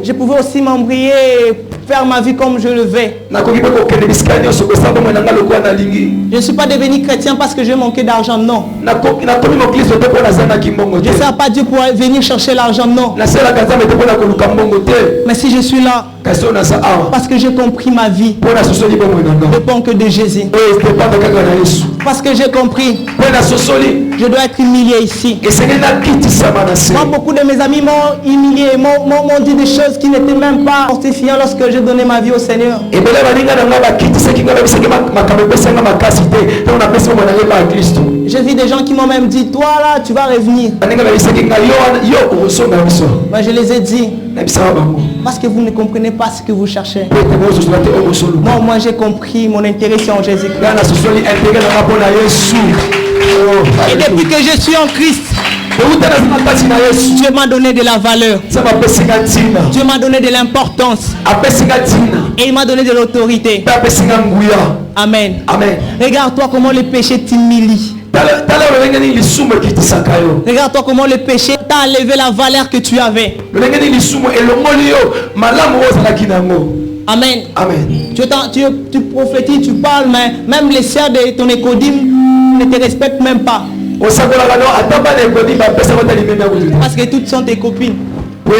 A: Je pouvais aussi m'embrayer et faire ma vie comme je le veux. Je ne suis pas devenu chrétien parce que j'ai manqué d'argent, non. Je ne sers pas Dieu pour venir chercher l'argent, non. Mais si je suis là, parce que j'ai compris ma vie ne dépend que de Jésus. Parce que j'ai compris, je dois être humilié ici. Moi, beaucoup de mes amis m'ont humilié, m'ont dit des choses qui n'étaient même pas fortifiantes lorsque j'ai donné ma vie au Seigneur. J'ai vu des gens qui m'ont même dit, toi là, tu vas revenir. Moi, je les ai dit, parce que vous ne comprenez pas ce que vous cherchez. Moi j'ai compris, mon intérêt c'est en Jésus-Christ. Et depuis que je suis en Christ, Dieu m'a donné de la valeur. Dieu m'a donné de l'importance. Et il m'a donné de l'autorité. Amen. Regarde-toi comment le péché t'humilie. Regarde-toi comment le péché t'a enlevé la valeur que tu avais. Amen. Tu prophétises, tu parles, mais même les sœurs de ton écodime ne te respectent même pas. Parce que toutes sont tes copines.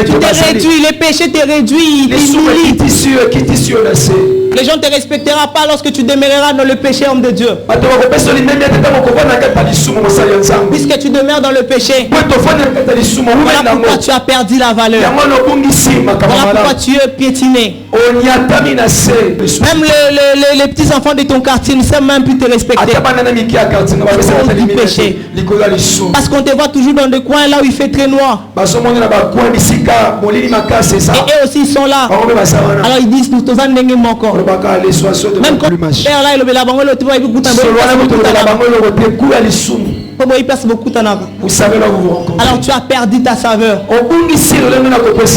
A: Tu t'es réduit, le péché te réduit, il t'humilie. Les gens ne te respecteront pas lorsque tu demeureras dans le péché, homme de Dieu. Puisque tu demeures dans le péché, voilà pourquoi tu as perdu la valeur. Voilà pourquoi tu es piétiné. Même les petits enfants de ton quartier ne savent même plus te respecter. Du péché. Parce qu'on te voit toujours dans des coins là où il fait très noir. Et eux aussi ils sont là. Alors ils disent nous tous en dengue encore. Même quand père là il le bango le tuba ibu kuta.
B: Vous savez là où vous rencontrez.
A: Alors tu as perdu ta saveur.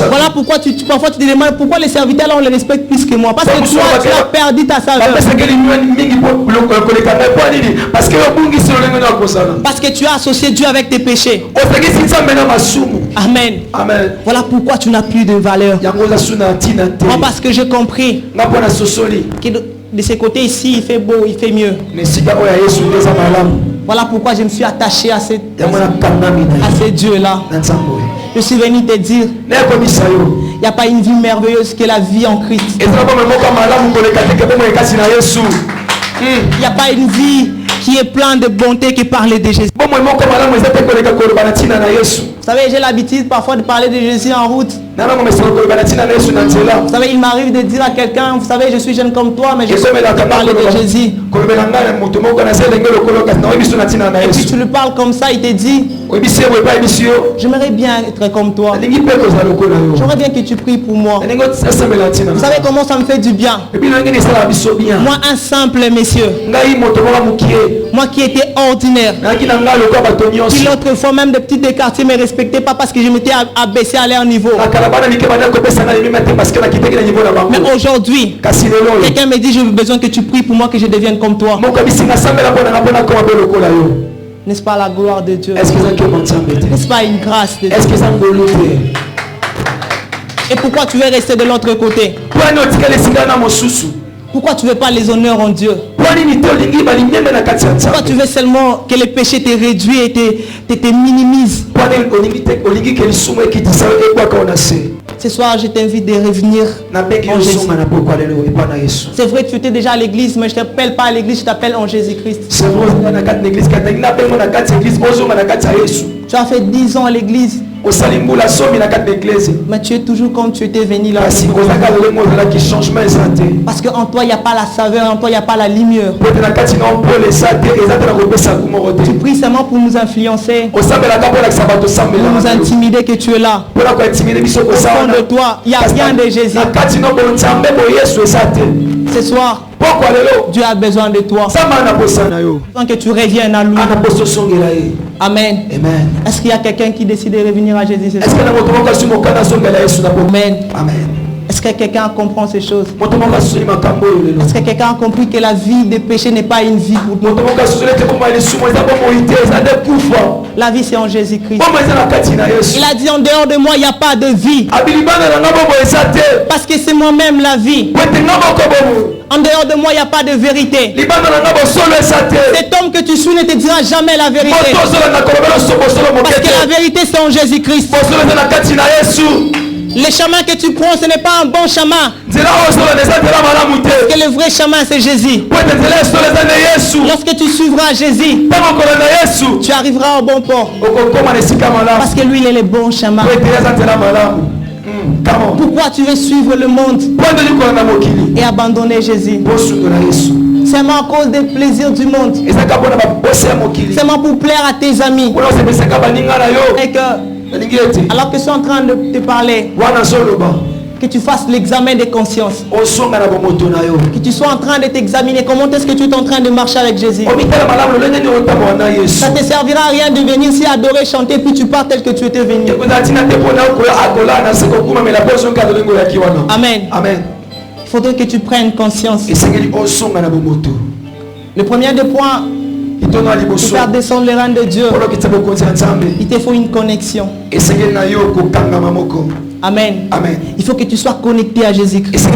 A: Voilà pourquoi parfois tu te demandes pourquoi les serviteurs là on les respecte plus que moi. Parce que toi tu as perdu ta saveur. Parce que tu as associé Dieu avec tes péchés. Amen. Voilà pourquoi tu n'as plus de valeur. Moi parce que j'ai compris que de ce côté ici il fait beau, il fait mieux. Voilà pourquoi je me suis attaché à ce Dieu-là. Je suis venu te dire, il n'y a pas une vie merveilleuse que la vie en Christ. Il n'y a pas une vie qui est pleine de bonté que parler de Jésus. Vous savez, j'ai l'habitude parfois de parler de Jésus en route. Vous savez, il m'arrive de dire à quelqu'un, vous savez, je suis jeune comme toi, mais je sais parler de Jésus. Et puis tu lui parles comme ça, il te dit, j'aimerais bien être comme toi. J'aimerais bien que tu pries pour moi. Vous savez comment ça me fait du bien? Moi, un simple monsieur. Moi qui étais ordinaire. Qui l'autre fois, même des petits des quartiers ne me respectaient pas parce que je m'étais abaissé à leur niveau. Mais aujourd'hui, quelqu'un me dit j'ai besoin que tu pries pour moi que je devienne comme toi. N'est-ce pas la gloire de Dieu? N'est-ce pas une grâce de Dieu? Et pourquoi tu veux rester de l'autre côté? Pourquoi tu ne veux pas les honneurs en Dieu? Pourquoi tu veux seulement que les péchés te réduisent et te minimisent? Ce soir, je t'invite de revenir en Jésus. C'est vrai que tu étais déjà à l'église, mais je ne t'appelle pas à l'église, je t'appelle en Jésus-Christ. Tu as fait 10 ans à l'église. Mais tu es toujours comme tu étais venu là. Parce qu'en toi il n'y a pas la saveur, en toi il n'y a pas la lumière. Tu pries seulement pour nous influencer, pour nous intimider que tu es là. Au fond de toi, il n'y a rien de Jésus. Ce soir, Dieu a besoin de toi. Tant que tu reviennes à lui. Amen. Est-ce qu'il y a quelqu'un qui décide de revenir à Jésus ce soir? Amen. Est-ce que quelqu'un comprend ces choses? Est-ce que quelqu'un a compris que la vie de péché n'est pas une vie pour nous? La vie c'est en Jésus-Christ. Il a dit en dehors de moi il n'y a pas de vie. Parce que c'est moi-même la vie. En dehors de moi il n'y a pas de vérité. Cet homme que tu suis ne te dira jamais la vérité. Parce que la vérité c'est en Jésus-Christ. Le chemin que tu prends, ce n'est pas un bon chemin. Parce que le vrai chemin, c'est Jésus. Lorsque tu suivras Jésus, tu arriveras au bon port. Parce que lui, il est le bon chemin. Pourquoi tu veux suivre le monde et abandonner Jésus? Seulement à cause des plaisirs du monde. Seulement pour plaire à tes amis. Et que alors que je suis en train de te parler, que tu fasses l'examen de conscience, que tu sois en train de t'examiner comment est-ce que tu es en train de marcher avec Jésus. Ça ne te servira à rien de venir ici adorer, chanter puis tu pars tel que tu étais venu. Amen. Il faudrait que tu prennes conscience. Le premier des points pour faire descendre les rangs de Dieu, il te faut une connexion. Amen. Il faut que tu sois connecté à Jésus-Christ.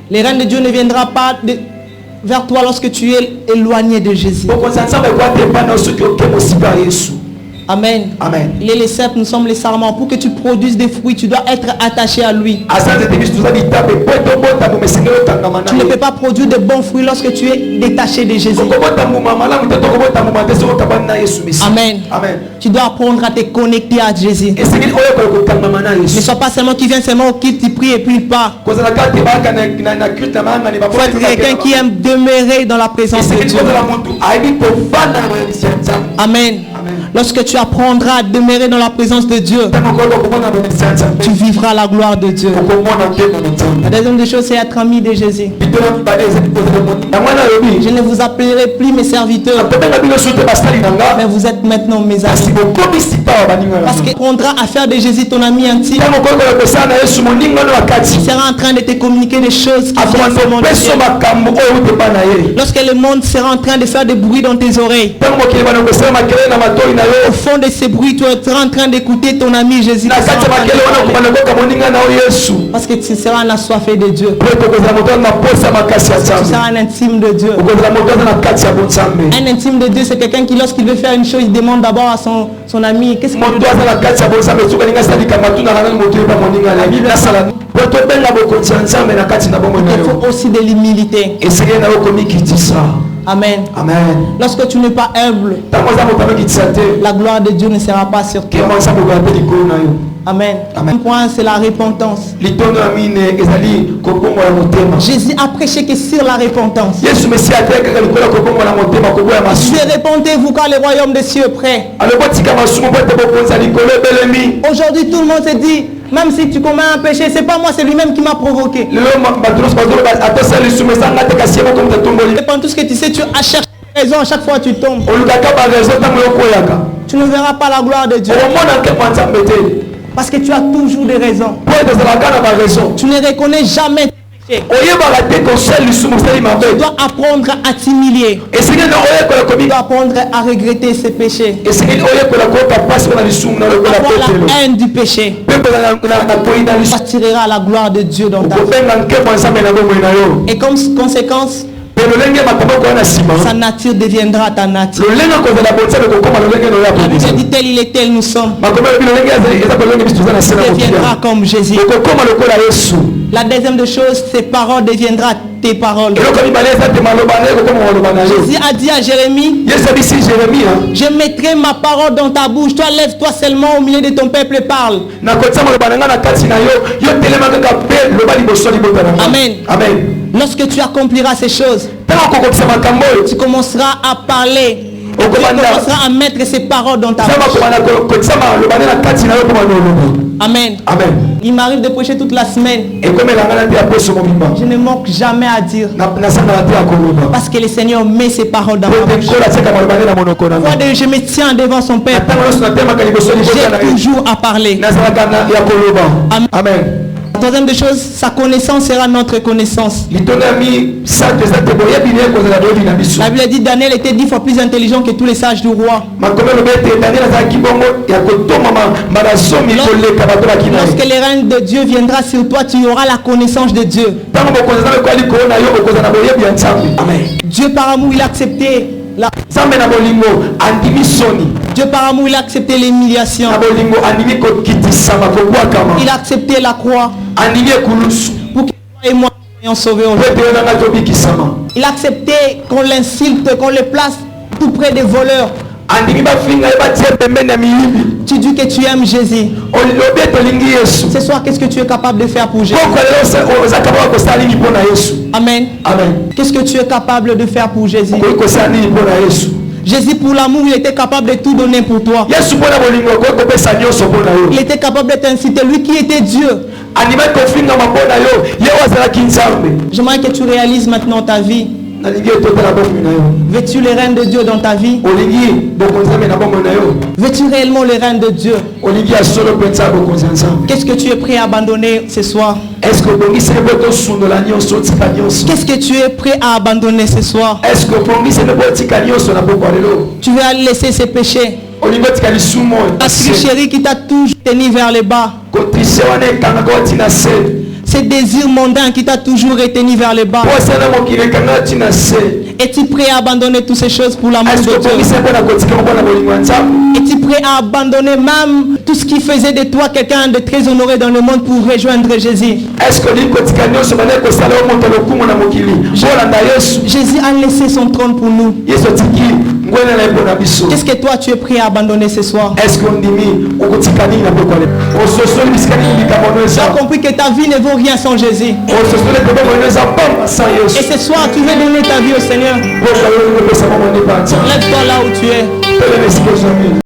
A: Les rangs de Dieu ne viendront pas vers toi lorsque tu es éloigné de Jésus. Amen. Il est les cèpes, nous sommes les sarments. Pour que tu produises des fruits, tu dois être attaché à lui. Tu ne peux pas produire de bons fruits lorsque tu es détaché de Jésus. Amen. Tu dois apprendre à te connecter à Jésus. Ne sois pas seulement qui vient seulement au culte, tu pries et puis il part. Il faut être quelqu'un qui aime demeurer dans la présence de Dieu. Amen. Lorsque tu apprendras à demeurer dans la présence de Dieu, tu vivras la gloire de Dieu. La deuxième des choses, c'est être ami de Jésus. Je ne vous appellerai plus mes serviteurs, mais vous êtes maintenant mes amis. Parce que tu apprendras à faire de Jésus ton ami intime. Il sera en train de te communiquer des choses qui viennent de mon Dieu. Lorsque le monde sera en train de faire des bruits dans tes oreilles, au fond de ces bruits, tu seras en train d'écouter ton ami Jésus. Parce que tu seras un assoiffé de Dieu. Tu seras un intime de Dieu. Un intime de Dieu, c'est quelqu'un qui, lorsqu'il veut faire une chose, il demande d'abord à son ami. Qu'est-ce que tu dois faire? Il faut aussi de l'humilité. Amen. Lorsque tu n'es pas humble, la gloire de Dieu ne sera pas sur toi. Amen. Un point, c'est la repentance. Jésus a prêché que sur la repentance. Répentez-vous car le royaume des cieux est prêt. Aujourd'hui, tout le monde se dit, même si tu commets un péché, c'est pas moi, c'est lui-même qui m'a provoqué. Dépend tout ce que tu sais, tu as cherché raison, à chaque fois tu tombes. Tu ne verras pas la gloire de Dieu. Parce que tu as toujours des raisons. Tu ne reconnais jamais tes péchés. Tu dois apprendre à t'humilier. Tu dois apprendre à regretter ses péchés. Avoir la haine du péché. Tu attireras la gloire de Dieu dans ta vie. Et comme conséquence, sa nature deviendra ta nature. La Bible dit tel il est tel nous sommes. Tu deviendras comme Jésus. La deuxième des choses, ses paroles deviendront tes paroles. Jésus a dit à Jérémie, je mettrai ma parole dans ta bouche. Toi lève-toi seulement au milieu de ton peuple et parle. Amen. Lorsque tu accompliras ces choses, tu commenceras à parler. Tu commenceras à mettre ces paroles dans ta bouche. Amen. Il m'arrive de prêcher toute la semaine. Je ne manque jamais à dire. Parce que le Seigneur met ses paroles dans ma bouche. Je me tiens devant son Père. J'ai toujours à parler. Amen. La troisième des choses, sa connaissance sera notre connaissance. La Bible dit Daniel était 10 fois plus intelligent que tous les sages du roi. Lorsque le règne de Dieu viendra sur toi, tu auras la connaissance de Dieu. Dieu par amour, il a accepté Dieu par amour, il a accepté l'humiliation. Il a accepté la croix pour que toi et moi soyons sauvés aujourd'hui. Il a accepté qu'on l'insulte, qu'on le place tout près des voleurs. Tu dis que tu aimes Jésus. Ce soir, qu'est-ce que tu es capable de faire pour Jésus? Amen. Qu'est-ce que tu es capable de faire pour Jésus? Jésus, pour l'amour, il était capable de tout donner pour toi. Il était capable de t'inciter. Lui qui était Dieu. J'aimerais que tu réalises maintenant ta vie. Veux-tu le règne de Dieu dans ta vie? Veux-tu réellement le règne de Dieu? Qu'est-ce que tu es prêt à abandonner ce soir? Qu'est-ce que tu es prêt à abandonner ce soir? Tu vas laisser ces péchés. La tricherie qui t'a toujours tenu vers le bas. Ces désirs mondains qui t'a toujours retenu vers le bas. Es-tu prêt à abandonner toutes ces choses pour l'amour de Dieu? Es-tu prêt à abandonner même tout ce qui faisait de toi quelqu'un de très honoré dans le monde pour rejoindre Jésus? Jésus a laissé son trône pour nous. Qu'est-ce que toi tu es prêt à abandonner ce soir? Tu as compris que ta vie ne vaut rien sans Jésus. Et ce soir tu veux donner ta vie au Seigneur. Lève-toi là où tu es.